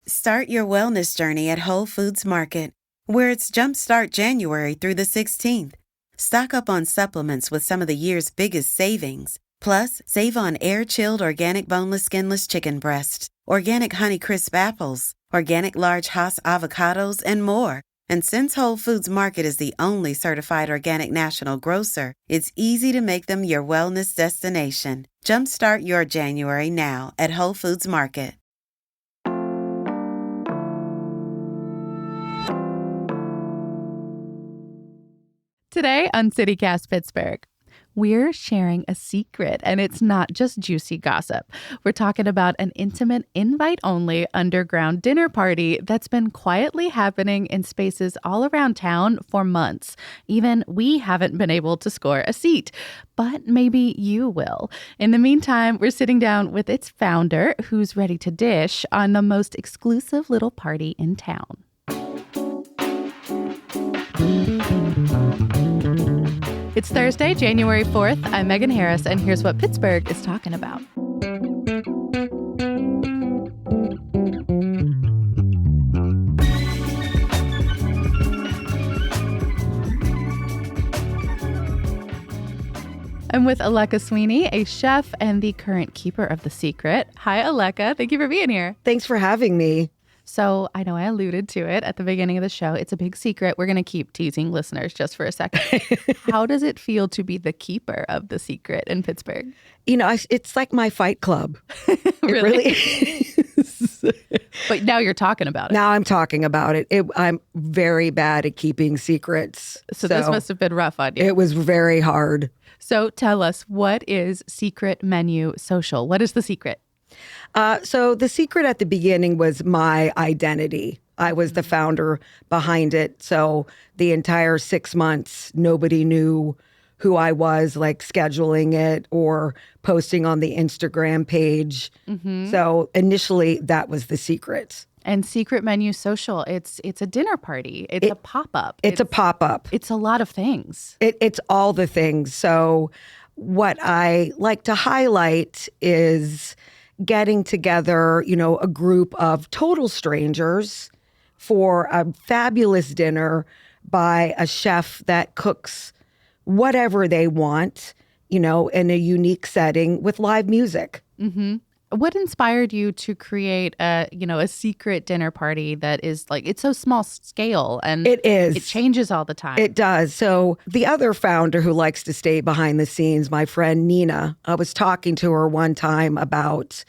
Start your wellness journey at Whole Foods Market, where it's Jumpstart January through the 16th. Stock up on supplements with some of the year's biggest savings. Plus, save on air-chilled organic boneless skinless chicken breasts, organic Honeycrisp apples, organic large Hass avocados, and more. And since Whole Foods Market is the only certified organic national grocer, it's easy to make them your wellness destination. Jumpstart your January now at Whole Foods Market. Today on CityCast Pittsburgh, we're sharing a secret, and it's not just juicy gossip. We're talking about an intimate, invite-only underground dinner party that's been quietly happening in spaces all around town for months. Even we haven't been able to score a seat, but maybe you will. In the meantime, we're sitting down with its founder, who's ready to dish on the most exclusive little party in town. It's Thursday, January 4th. I'm Megan Harris, and here's what Pittsburgh is talking about. I'm with Aleka Sweeney, a chef and the current keeper of the secret. Hi, Aleka. Thank you for being here. Thanks for having me. So I know I alluded to it at the beginning of the show. It's a big secret. We're going to keep teasing listeners just for a second. How does it feel to be the keeper of the secret in Pittsburgh? You know, it's like my fight club. Really? It really is. But now you're talking about it. Now I'm talking about it. I'm very bad at keeping secrets. So this must have been rough on you. It was very hard. So tell us, what is Secret Menu Social? What is the secret? So the secret at the beginning was my identity. I was the founder behind it. So the entire 6 months, nobody knew who I was, like scheduling it or posting on the Instagram page. Mm-hmm. So initially, that was the secret. And Secret Menu Social, it's a dinner party. It's a pop-up. It's a pop-up. It's a lot of things. It's all the things. So what I like to highlight is getting together, a group of total strangers for a fabulous dinner by a chef that cooks whatever they want, in a unique setting with live music. Mm-hmm. What inspired you to create a secret dinner party that is it's so small scale and it is. It changes all the time. It does. So the other founder who likes to stay behind the scenes, my friend Nina, I was talking to her one time about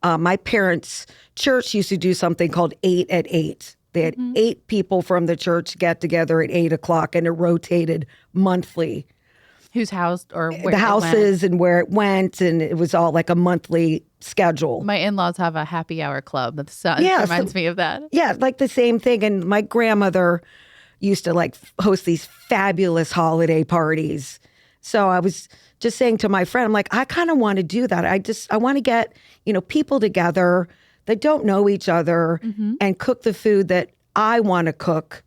my parents' church used to do something called 8 at 8. They had 8 people from the church get together at 8 o'clock, and it rotated monthly. Whose house or where the houses and where it went, and it was all like a monthly schedule. My in-laws have a happy hour club. That reminds me of that. Yeah, like the same thing. And my grandmother used to host these fabulous holiday parties. So I was just saying to my friend, I'm like, I kind of want to do that. I want to get, people together that don't know each other and cook the food that I want to cook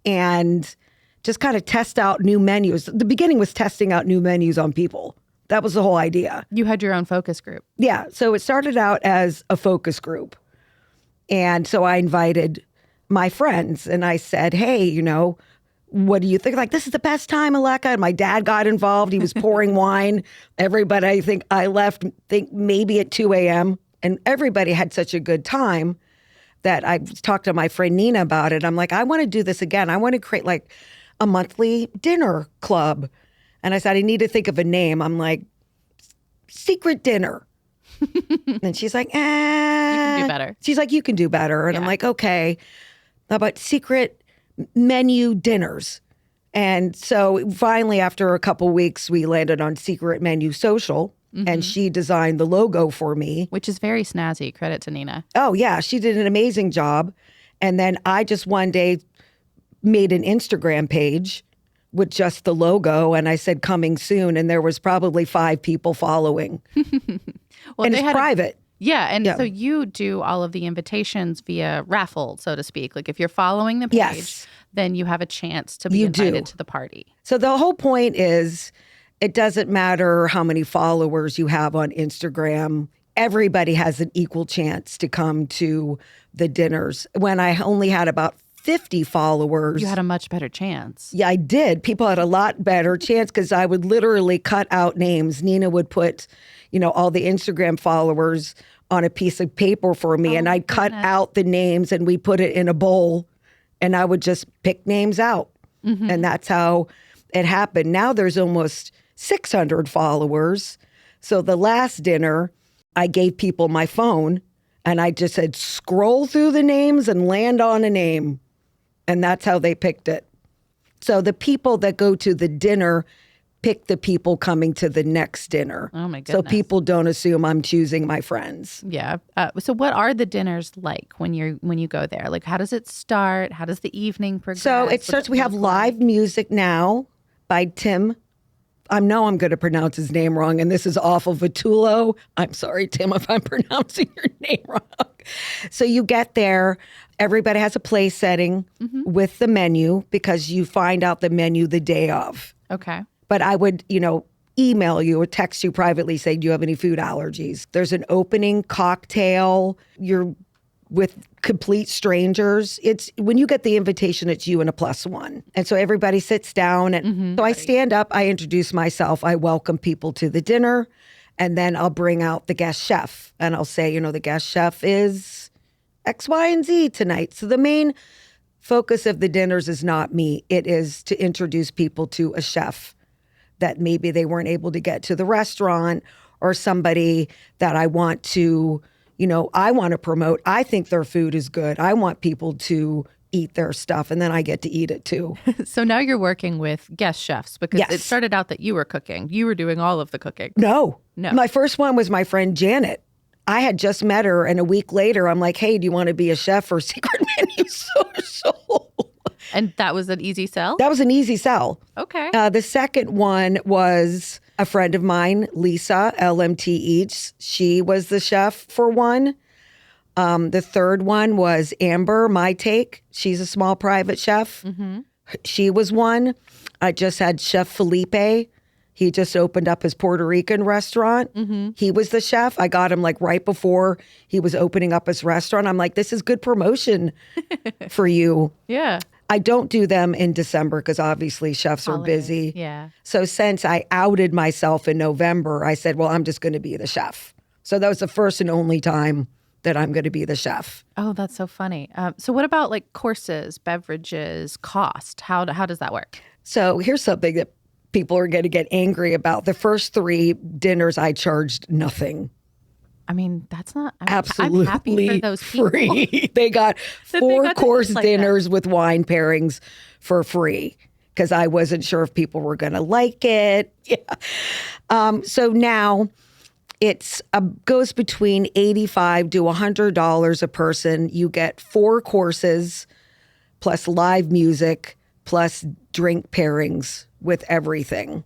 and just kind of test out new menus. The beginning was testing out new menus on people. That was the whole idea. You had your own focus group. Yeah. So it started out as a focus group. And so I invited my friends and I said, hey, what do you think? This is the best time, Aleka. And my dad got involved. He was pouring wine. Everybody, I left maybe at 2 a.m. And everybody had such a good time that I talked to my friend Nina about it. I'm like, I want to do this again. I want to create a monthly dinner club. And I said, I need to think of a name. I'm like, Secret Dinner. And she's like, You can do better. She's like, you can do better. And I'm like, okay. How about Secret Menu Dinners? And so finally, after a couple weeks, we landed on Secret Menu Social. And she designed the logo for me. Which is very snazzy. Credit to Nina. Oh, yeah. She did an amazing job. And then I just one day made an Instagram page with just the logo. And I said, coming soon. And there was probably 5 people following. Well, and it's private. So you do all of the invitations via raffle, so to speak. If you're following the page, then you have a chance to be invited to the party. So the whole point is, it doesn't matter how many followers you have on Instagram. everybody has an equal chance to come to the dinners. When I only had about 50 followers. You had a much better chance. Yeah, I did. People had a lot better chance because I would literally cut out names. Nina would put, all the Instagram followers on a piece of paper for me, and I'd cut out the names and we put it in a bowl, and I would just pick names out. Mm-hmm. And that's how it happened. Now there's almost 600 followers. So the last dinner, I gave people my phone and I just said, scroll through the names and land on a name. And that's how they picked it. So the people that go to the dinner pick the people coming to the next dinner. Oh, my goodness. So people don't assume I'm choosing my friends. Yeah. So what are the dinners like when you go there? Like, how does it start? How does the evening progress? So it starts, we have live music now by Tim. I know I'm going to pronounce his name wrong, and this is awful. Vitullo. I'm sorry, Tim, if I'm pronouncing your name wrong. So you get there. Everybody has a place setting with the menu because you find out the menu the day of. Okay. But I would, email you or text you privately saying, do you have any food allergies? There's an opening cocktail. You're with complete strangers. It's when you get the invitation, it's you and a +1. And so everybody sits down. And so I stand up, I introduce myself, I welcome people to the dinner, and then I'll bring out the guest chef. And I'll say, the guest chef is X, Y, and Z tonight. So the main focus of the dinners is not me. It is to introduce people to a chef that maybe they weren't able to get to the restaurant, or somebody that I want to, I want to promote. I think their food is good. I want people to eat their stuff, and then I get to eat it too. So now you're working with guest chefs because Yes. it started out that you were cooking. You were doing all of the cooking. No. No. My first one was my friend Janet. I had just met her, and a week later, I'm like, hey, do you want to be a chef for Secret Menu Social? And that was an easy sell? That was an easy sell. Okay. The second one was a friend of mine, Lisa, LMT Eats. She was the chef for one. The third one was Amber, My Take. She's a small private chef. She was one. I just had Chef Felipe. He just opened up his Puerto Rican restaurant. He was the chef. I got him like right before he was opening up his restaurant. I'm like, this is good promotion for you. Yeah. I don't do them in December because obviously chefs are busy. Yeah. So since I outed myself in November, I said, well, I'm just going to be the chef. So that was the first and only time that I'm going to be the chef. Oh, that's so funny. So what about like courses, beverages, cost? How does that work? So here's something that people are going to get angry about. The first 3 dinners, I charged nothing. I mean, that's not Absolutely I'm happy for those people. free. They got That they got to 4-course eat like dinners with wine pairings for free because I wasn't sure if people were going to like it. Yeah. So now it's goes between $85 to $100 a person. You get 4 courses plus live music plus drink pairings with everything.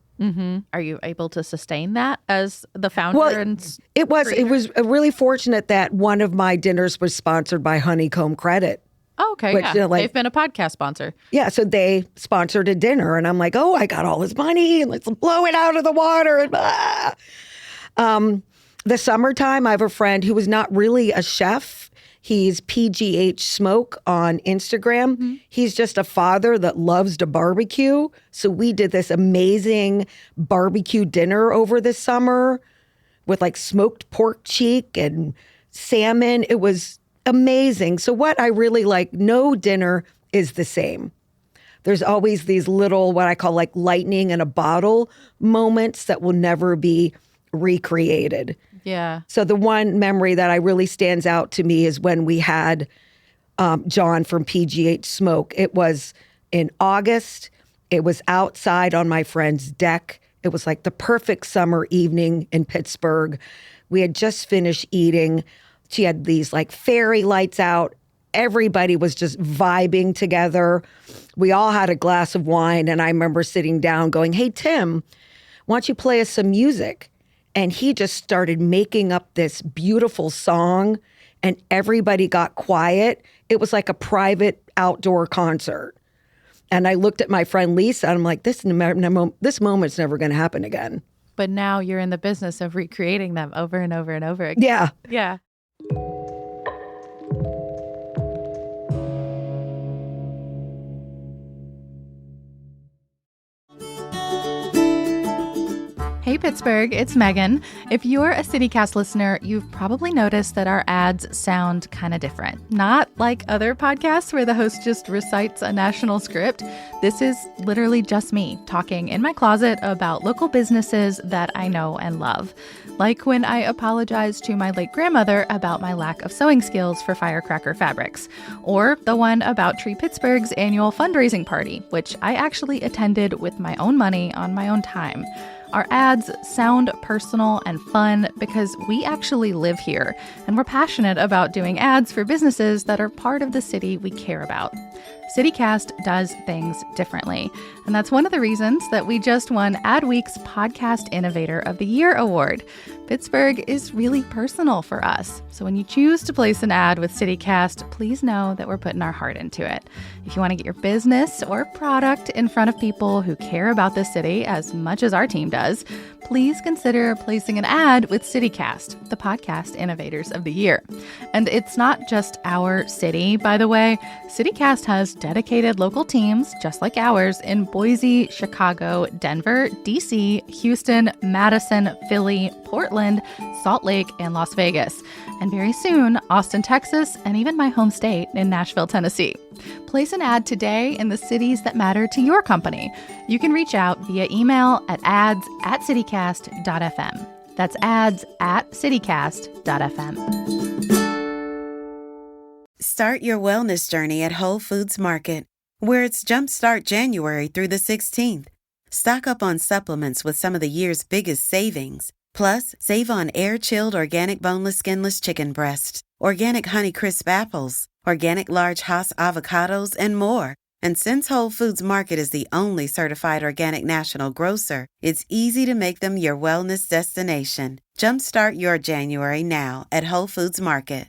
Are you able to sustain that as the founder? Well, and it was really fortunate that one of my dinners was sponsored by Honeycomb Credit. Oh, okay. Which, Yeah. like- They've been a podcast sponsor. Yeah, so they sponsored a dinner, and I'm like, oh, I got all this money, and let's blow it out of the water. And blah. The summertime, I have a friend who was not really a chef. He's PGH Smoke on Instagram. He's just a father that loves to barbecue. So we did this amazing barbecue dinner over the summer with like smoked pork cheek and salmon. It was amazing. So what I really like, no dinner is the same. There's always these little, what I call like lightning in a bottle moments that will never be recreated. Yeah. So the one memory that I really stands out to me is when we had John from PGH Smoke. It was in August. It was outside on my friend's deck. It was like the perfect summer evening in Pittsburgh. We had just finished eating. She had these like fairy lights out. Everybody was just vibing together. We all had a glass of wine. And I remember sitting down going, hey, Tim, why don't you play us some music? And he just started making up this beautiful song, and everybody got quiet. It was like a private outdoor concert. And I looked at my friend Lisa, and I'm like, this moment's never going to happen again. But now you're in the business of recreating them over and over and over again. Yeah. Yeah. Hey Pittsburgh, it's Megan. If you're a CityCast listener, you've probably noticed that our ads sound kind of different. Not like other podcasts where the host just recites a national script. This is literally just me talking in my closet about local businesses that I know and love. Like when I apologized to my late grandmother about my lack of sewing skills for firecracker fabrics. Or the one about Tree Pittsburgh's annual fundraising party, which I actually attended with my own money on my own time. Our ads sound personal and fun because we actually live here, and we're passionate about doing ads for businesses that are part of the city we care about. CityCast does things differently, and that's one of the reasons that we just won Adweek's Podcast Innovator of the Year award. Pittsburgh is really personal for us, so when you choose to place an ad with CityCast, please know that we're putting our heart into it. If you want to get your business or product in front of people who care about this city as much as our team does, please consider placing an ad with CityCast, the Podcast Innovators of the Year. And it's not just our city, by the way. CityCast has dedicated local teams, just like ours, in Boise, Chicago, Denver, DC, Houston, Madison, Philly, Portland, Salt Lake, and Las Vegas. And very soon, Austin, Texas, and even my home state in Nashville, Tennessee. Place an ad today in the cities that matter to your company. You can reach out via email at ads@citycast.fm. That's ads@citycast.fm. Start your wellness journey at Whole Foods Market, where it's Jumpstart January through the 16th. Stock up on supplements with some of the year's biggest savings. Plus, save on air-chilled organic boneless skinless chicken breasts, organic Honey Crisp apples, organic large Hass avocados, and more. And since Whole Foods Market is the only certified organic national grocer, it's easy to make them your wellness destination. Jumpstart your January now at Whole Foods Market.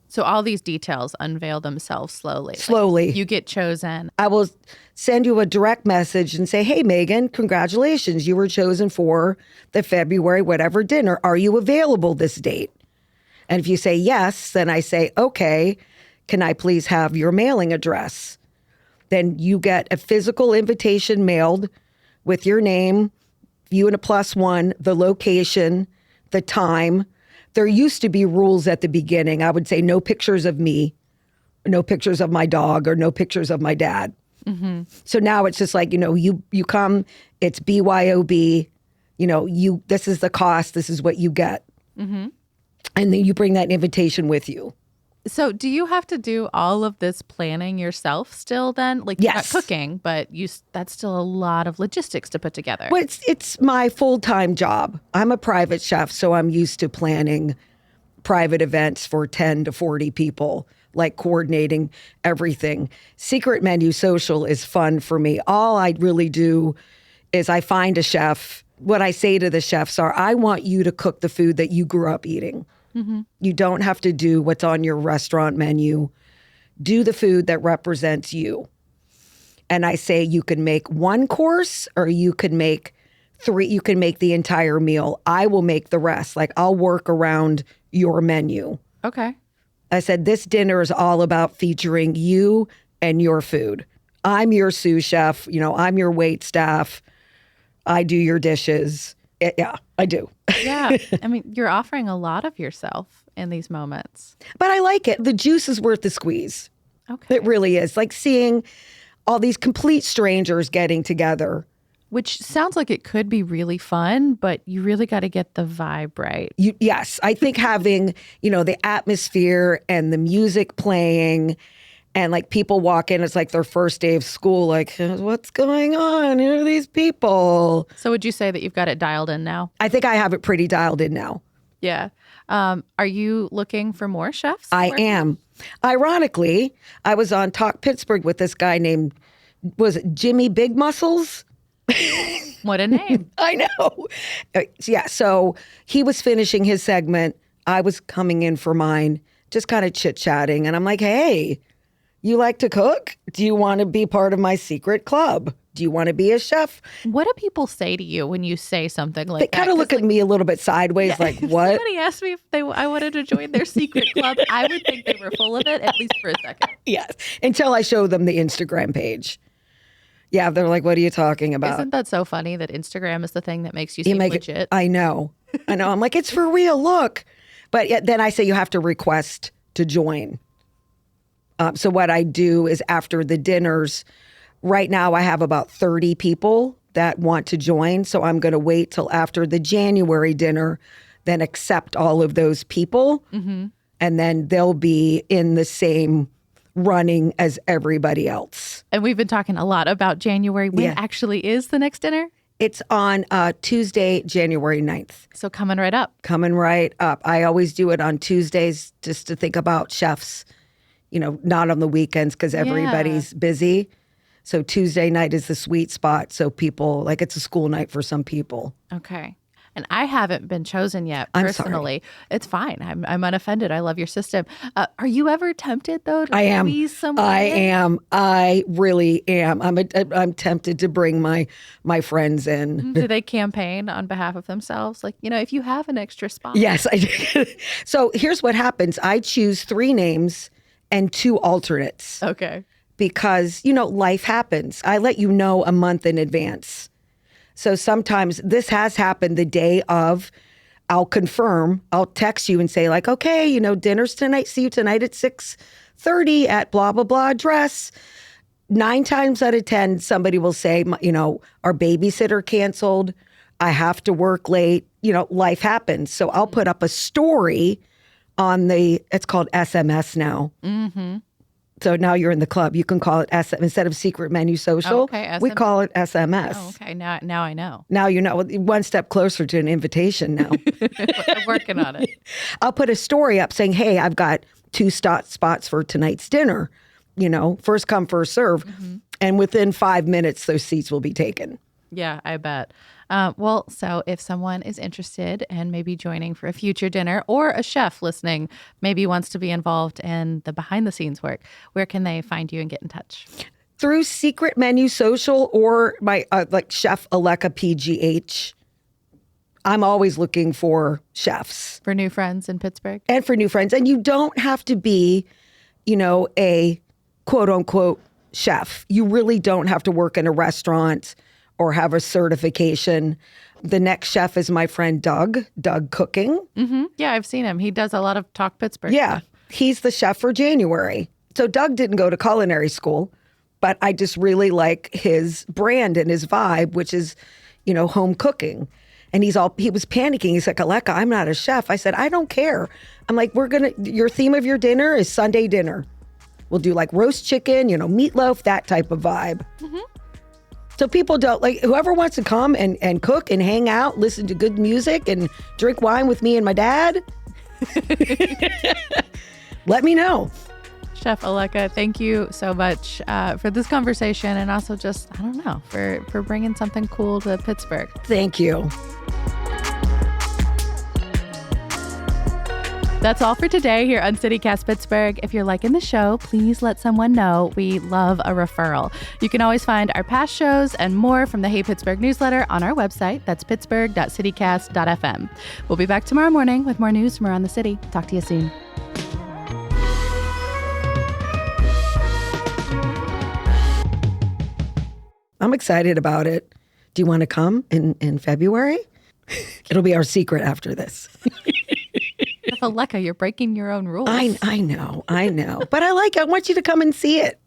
So all these details unveil themselves slowly. Slowly. Like you get chosen. I will send you a direct message and say, hey, Megan, congratulations. You were chosen for the February whatever dinner. Are you available this date? And if you say yes, then I say, okay, can I please have your mailing address? Then you get a physical invitation mailed with your name, you and a +1, the location, the time. There used to be rules at the beginning. I would say no pictures of me, no pictures of my dog, or no pictures of my dad. Mm-hmm. So now it's just like, you come, it's BYOB, this is the cost, this is what you get. Mm-hmm. And then you bring that invitation with you. So do you have to do all of this planning yourself still then? Like, you're not cooking, but that's still a lot of logistics to put together. Well, it's my full-time job. I'm a private chef, so I'm used to planning private events for 10 to 40 people, like coordinating everything. Secret Menu Social is fun for me. All I really do is I find a chef. What I say to the chefs are, I want you to cook the food that you grew up eating. Mm-hmm. You don't have to do what's on your restaurant menu. Do the food that represents you. And I say you can make one course or you can make 3. You can make the entire meal. I will make the rest. Like, I'll work around your menu. Okay. I said, this dinner is all about featuring you and your food. I'm your sous chef. I'm your wait staff. I do your dishes. Yeah, I do. Yeah. I mean, you're offering a lot of yourself in these moments. But I like it. The juice is worth the squeeze. Okay. It really is. Like seeing all these complete strangers getting together. Which sounds like it could be really fun, but you really got to get the vibe right. Yes. I think having, the atmosphere and the music playing and like people walk in, it's like their first day of school, like, what's going on? Who are these people? So would you say that you've got it dialed in now? I think I have it pretty dialed in now. Yeah. Are you looking for more chefs? I am. Ironically, I was on Talk Pittsburgh with this guy named, was it Jimmy Big Muscles? What a name. I know. Yeah. So he was finishing his segment. I was coming in for mine, just kind of chit-chatting. And I'm like, hey, You like to cook? Do you want to be part of my secret club? Do you want to be a chef? What do people say to you when you say something like They that? kind of look at me a little bit sideways, like, what? If somebody asked me if I wanted to join their secret club, I would think they were full of it, at least for a second. Yes, until I show them the Instagram page. Yeah, they're like, what are you talking about? Isn't that so funny that Instagram is the thing that makes you seem legit? I know. I'm like, it's for real, look. But yet, then I say you have to request to join. So what I do is after the dinners, right now I have about 30 people that want to join. So I'm going to wait till after the January dinner, then accept all of those people. Mm-hmm. And then they'll be in the same running as everybody else. And we've been talking a lot about January. When actually is the next dinner? It's on Tuesday, January 9th. So coming right up. Coming right up. I always do it on Tuesdays just to think about chefs, not on the weekends because everybody's busy. So Tuesday night is the sweet spot. So people, like it's a school night for some people. Okay. And I haven't been chosen yet personally. I'm sorry. It's fine. I'm unoffended. I love your system. Are you ever tempted though to I am. squeeze someone I in? am. I really am. I'm tempted to bring my friends in. Do they campaign on behalf of themselves? Like, if you have an extra spot. Yes, I do. So here's what happens. I choose 3 names and 2 alternates. Okay. Because, life happens. I let you know a month in advance. So sometimes this has happened the day of. I'll confirm. I'll text you and say like, okay, dinner's tonight. See you tonight at 6:30 at blah, blah, blah address. 9 times out of 10, somebody will say, our babysitter canceled. I have to work late. Life happens. So I'll put up a story on it's called SMS now. Mm-hmm. So now you're in the club. You can call it instead of secret menu social. Oh, okay, we call it SMS. Oh, okay. Now I know. Now you know, one step closer to an invitation now. I'm working on it. I'll put a story up saying, hey, I've got 2 spots for tonight's dinner. First come, first serve. Mm-hmm. And within 5 minutes, those seats will be taken. Yeah, I bet. So if someone is interested and maybe joining for a future dinner, or a chef listening maybe wants to be involved in the behind the scenes work, where can they find you and get in touch? Through Secret Menu Social or my Chef Aleka PGH. I'm always looking for chefs. For new friends in Pittsburgh? And for new friends. And you don't have to be, a quote unquote chef. You really don't have to work in a restaurant or have a certification. The next chef is my friend Doug Cooking. Mm-hmm. Yeah, I've seen him. He does a lot of Talk Pittsburgh Yeah, stuff. He's the chef for January. So Doug didn't go to culinary school, but I just really like his brand and his vibe, which is, home cooking. And he was panicking. He's like, Aleka, I'm not a chef. I said, I don't care. I'm like, your theme of your dinner is Sunday dinner. We'll do like roast chicken, meatloaf, that type of vibe. Mm-hmm. So people whoever wants to come and cook and hang out, listen to good music and drink wine with me and my dad, let me know. Chef Aleka, thank you so much for this conversation, and also just, I don't know, for bringing something cool to Pittsburgh. Thank you. That's all for today here on CityCast Pittsburgh. If you're liking the show, please let someone know. We love a referral. You can always find our past shows and more from the Hey Pittsburgh newsletter on our website. That's pittsburgh.citycast.fm. We'll be back tomorrow morning with more news from around the city. Talk to you soon. I'm excited about it. Do you want to come in February? It'll be our secret after this. Aleka, you're breaking your own rules. I know. But I want you to come and see it.